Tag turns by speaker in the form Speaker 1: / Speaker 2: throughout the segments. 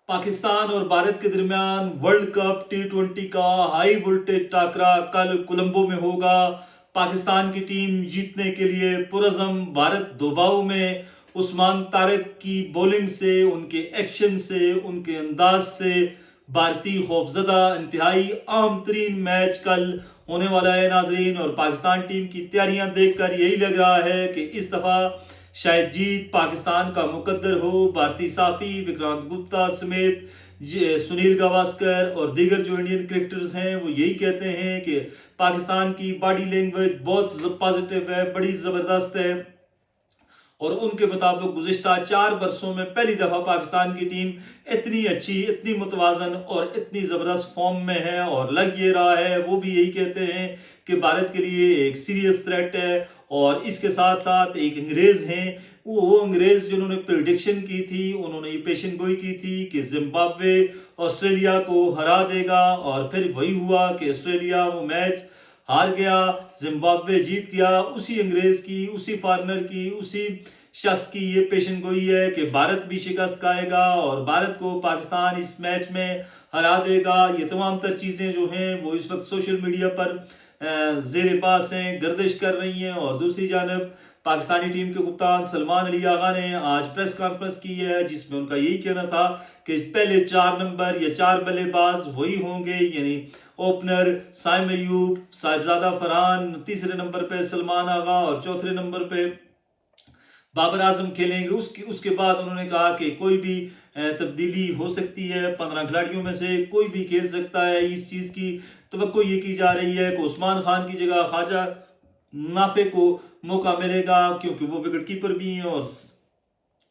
Speaker 1: पाकिस्तान और भारत के दरमियान वर्ल्ड कप T20 का हाई वोल्टेज टाकरा कल कोलंबो में होगा। पाकिस्तान की टीम जीतने के लिए पुरज़म, भारत दबाव में। उस्मान तारिक की बॉलिंग से, उनके एक्शन से, उनके अंदाज से भारतीय खौफजदा, इंतहाई अहम तरीन मैच कल होने वाला है नाजरीन। और पाकिस्तान टीम की तैयारियां देखकर यही लग रहा है कि इस दफ़ा शायद जीत पाकिस्तान का मुकद्दर हो। भारतीय साफी विक्रांत गुप्ता समेत सुनील गावस्कर और दीगर जो इंडियन क्रिकेटर्स हैं वो यही कहते हैं कि पाकिस्तान की बॉडी लैंग्वेज बहुत पॉजिटिव है, बड़ी ज़बरदस्त है। और उनके मुताबिक गुज़िश्ता 4 बरसों में पहली दफ़ा पाकिस्तान की टीम इतनी अच्छी, इतनी मुतवाज़न और इतनी ज़बरदस्त फॉर्म में है। और लग ये रहा है, वो भी यही कहते हैं कि भारत के लिए एक सीरियस थ्रेट है। और इसके साथ साथ एक अंग्रेज़ हैं, वो अंग्रेज़ जिन्होंने प्रेडिक्शन की थी, उन्होंने ये पेशन गोई की थी कि जिम्बाब्वे ऑस्ट्रेलिया को हरा देगा। और फिर वही हुआ कि ऑस्ट्रेलिया वो मैच हार गया, जिम्बाब्वे जीत गया। उसी अंग्रेज की, उसी फॉरनर की, उसी शख्स की ये पेशन गोई है कि भारत भी शिकस्त खाएगा और भारत को पाकिस्तान इस मैच में हरा देगा। ये तमाम तर चीज़ें जो हैं वो इस वक्त सोशल मीडिया पर ज़ेर पास हैं, गर्दिश कर रही हैं। और दूसरी जानब पाकिस्तानी टीम के कप्तान सलमान अली आगा ने आज प्रेस कॉन्फ्रेंस की है, जिसमें उनका यही कहना था कि पहले 4 नंबर या 4 बल्लेबाज वही होंगे, यानी ओपनर साइम अयूब, साहिबजादा फरहान, तीसरे नंबर पे सलमान आगा और चौथे नंबर पे बाबर आजम खेलेंगे। उसके बाद उन्होंने कहा कि कोई भी तब्दीली हो सकती है, 15 खिलाड़ियों में से कोई भी खेल सकता है। इस चीज़ की तवक्को ये की जा रही है कि उस्मान खान की जगह ख्वाजा नाफे को मौका मिलेगा, क्योंकि वो विकेट कीपर भी हैं और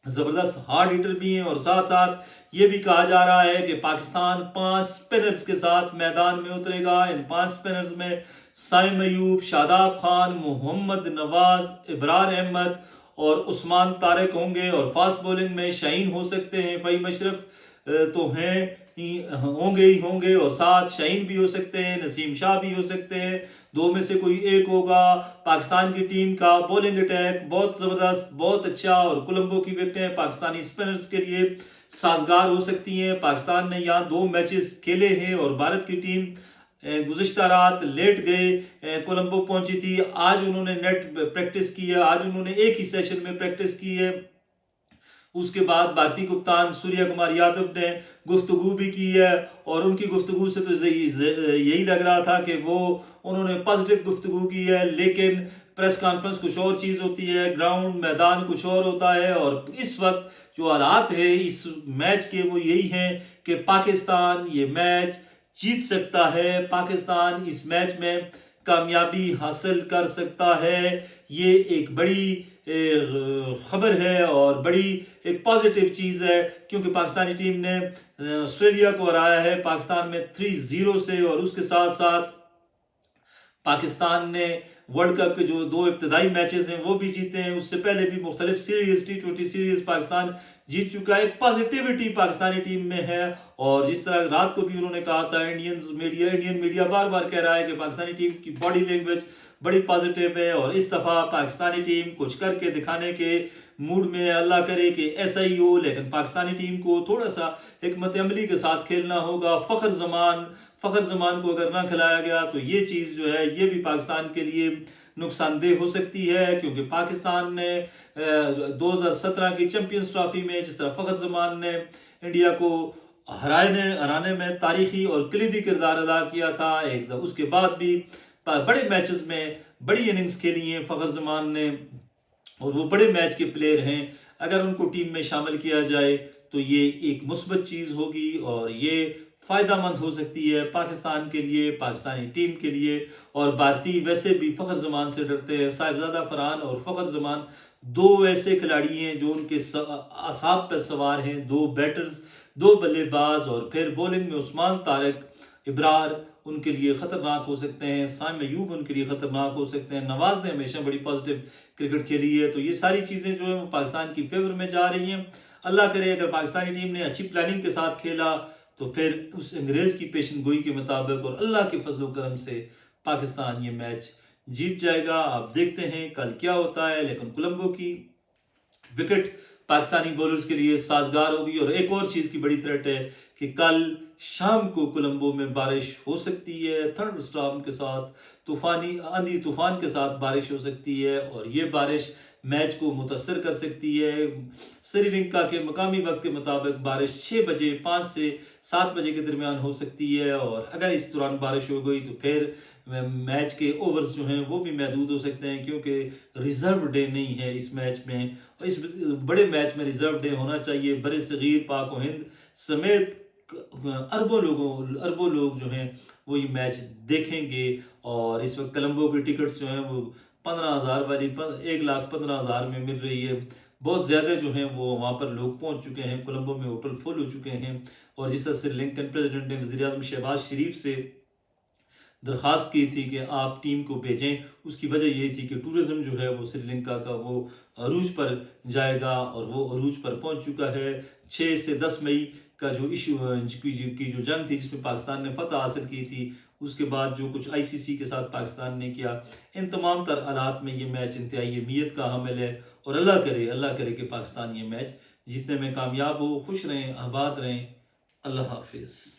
Speaker 1: ज़बरदस्त हार्ड हिटर भी हैं। और साथ साथ ये भी कहा जा रहा है कि पाकिस्तान 5 स्पिनर्स के साथ मैदान में उतरेगा। इन 5 स्पिनर्स में साइम अयूब, शादाब खान, मोहम्मद नवाज, इब्रार अहमद और उस्मान तारिक होंगे। और फास्ट बॉलिंग में शाहीन हो सकते हैं, फ़हीम अशरफ तो हैं होंगे ही होंगे, और साथ शाहीन भी हो सकते हैं, नसीम शाह भी हो सकते हैं। 2 में से कोई एक होगा। पाकिस्तान की टीम का बॉलिंग अटैक बहुत ज़बरदस्त, बहुत अच्छा। और कोलंबो की विकेटें पाकिस्तानी स्पिनर्स के लिए साजगार हो सकती हैं। पाकिस्तान ने यहाँ 2 मैचेस खेले हैं और भारत की टीम गुज़िश्ता रात लेट गए कोलंबो पहुंची थी। आज उन्होंने नेट प्रैक्टिस की है, आज उन्होंने एक ही सेशन में प्रैक्टिस की है। उसके बाद भारतीय कप्तान सूर्य कुमार यादव ने गुफ्तगू भी की है, और उनकी गुफ्तगू से तो यही लग रहा था कि वो उन्होंने पॉजिटिव गुफ्तगू की है। लेकिन प्रेस कॉन्फ्रेंस कुछ और चीज़ होती है, ग्राउंड मैदान कुछ और होता है। और इस वक्त जो हालात है इस मैच के वो यही हैं कि पाकिस्तान ये मैच जीत सकता है, पाकिस्तान इस मैच में कामयाबी हासिल कर सकता है। ये एक बड़ी खबर है और बड़ी एक पॉजिटिव चीज़ है, क्योंकि पाकिस्तानी टीम ने ऑस्ट्रेलिया को हराया है पाकिस्तान में 3-0 से। और उसके साथ साथ पाकिस्तान ने वर्ल्ड कप के जो 2 इब्तदाई मैचेस हैं वो भी जीते हैं। उससे पहले भी मुख्तलिफ सीरीज, T20 सीरीज पाकिस्तान जीत चुका है। एक पॉजिटिविटी पाकिस्तानी टीम में है। और जिस तरह रात को भी उन्होंने कहा था, इंडियन मीडिया बार बार कह रहा है कि पाकिस्तानी टीम की बॉडी लैंग्वेज बड़ी पॉजिटिव है। और इस दफ़ा पाकिस्तानी टीम कुछ करके दिखाने के मूड में, अल्लाह करे कि ऐसा ही हो। लेकिन पाकिस्तानी टीम को थोड़ा सा हिकमत अमली के साथ खेलना होगा। फ़खर जमान को अगर ना खिलाया गया तो ये चीज़ जो है ये भी पाकिस्तान के लिए नुकसानदेह हो सकती है, क्योंकि पाकिस्तान ने 2017 की चैंपियंस ट्रॉफी में जिस तरह फ़खर जमान ने इंडिया को हराने में तारीखी और कलीदी किरदार अदा किया था, उसके बाद भी बड़े मैचेस में बड़ी इनिंग्स खेली हैं फ़खर जमान ने, और वो बड़े मैच के प्लेयर हैं। अगर उनको टीम में शामिल किया जाए तो ये एक मुस्बत चीज़ होगी और ये फ़ायदा मंद हो सकती है पाकिस्तान के लिए, पाकिस्तानी टीम के लिए। और भारतीय वैसे भी फ़खर जमान से डरते हैं। साहिबजादा फरहान और फ़खर जमान 2 ऐसे खिलाड़ी हैं जो उनके असाब पर सवार हैं। 2 बैटर्स, 2 बल्लेबाज, और फिर बॉलिंग में उस्मान तारिक, इब्रार उनके लिए ख़तरनाक हो सकते हैं, साइम अयूब उनके लिए ख़तरनाक हो सकते हैं। नवाज ने हमेशा बड़ी पॉजिटिव क्रिकेट खेली है। तो ये सारी चीज़ें जो है वो पाकिस्तान की फेवर में जा रही हैं। अल्लाह करे अगर पाकिस्तानी टीम ने अच्छी प्लानिंग के साथ खेला तो फिर उस अंग्रेज़ की पेशन गोई के मुताबिक और अल्लाह के फजल करम से पाकिस्तान ये मैच जीत जाएगा। आप देखते हैं कल क्या होता है। लेकिन कोलंबो की विकेट पाकिस्तानी बॉलर्स के लिए साजगार होगी। और एक और चीज़ की बड़ी थ्रेट है कि कल शाम को कोलंबो में बारिश हो सकती है, थंडर स्टॉर्म के साथ, तूफानी आंधी तूफान के साथ बारिश हो सकती है, और ये बारिश मैच को मुतासर कर सकती है। श्रीलंका के मकामी वक्त के मुताबिक बारिश 6 बजे 5 से 7 बजे के दरमियान हो सकती है, और अगर इस दौरान बारिश हो गई तो फिर मैच के ओवर्स जो हैं वो भी महदूद हो सकते हैं, क्योंकि रिजर्व डे नहीं है इस मैच में। और इस बड़े मैच में रिजर्व डे होना चाहिए। बड़े सगीर पाक व हिंद समेत अरबों लोग जो हैं वो ये मैच देखेंगे। और इस वक्त कोलंबो की टिकट्स जो हैं वो 15,000 वाली 1,15,000 में मिल रही है। बहुत ज़्यादा जो हैं वो वहाँ पर लोग पहुँच चुके हैं, कोलंबो में होटल फुल हो चुके हैं। और जिस तरह श्रीलंकन प्रेसिडेंट ने वज़ीर आज़म शहबाज शरीफ से दरख्वास्त की थी कि आप टीम को भेजें, उसकी वजह ये थी कि टूरिज़्म जो है वो श्रीलंका का वो अरूज पर जाएगा, और वो अरूज पर पहुंच चुका है। 6 से 10 मई का जो इशू की जो जंग थी जिसमें पाकिस्तान ने फतह हासिल की थी, उसके बाद जो कुछ आईसीसी के साथ पाकिस्तान ने किया, इन तमाम तर हालात में ये मैच इंतहाई अहमियत का हामिल है। और अल्लाह करे कि पाकिस्तान ये मैच जीतने में कामयाब हो। खुश रहें, आबाद रहें। अल्लाह हाफिज़।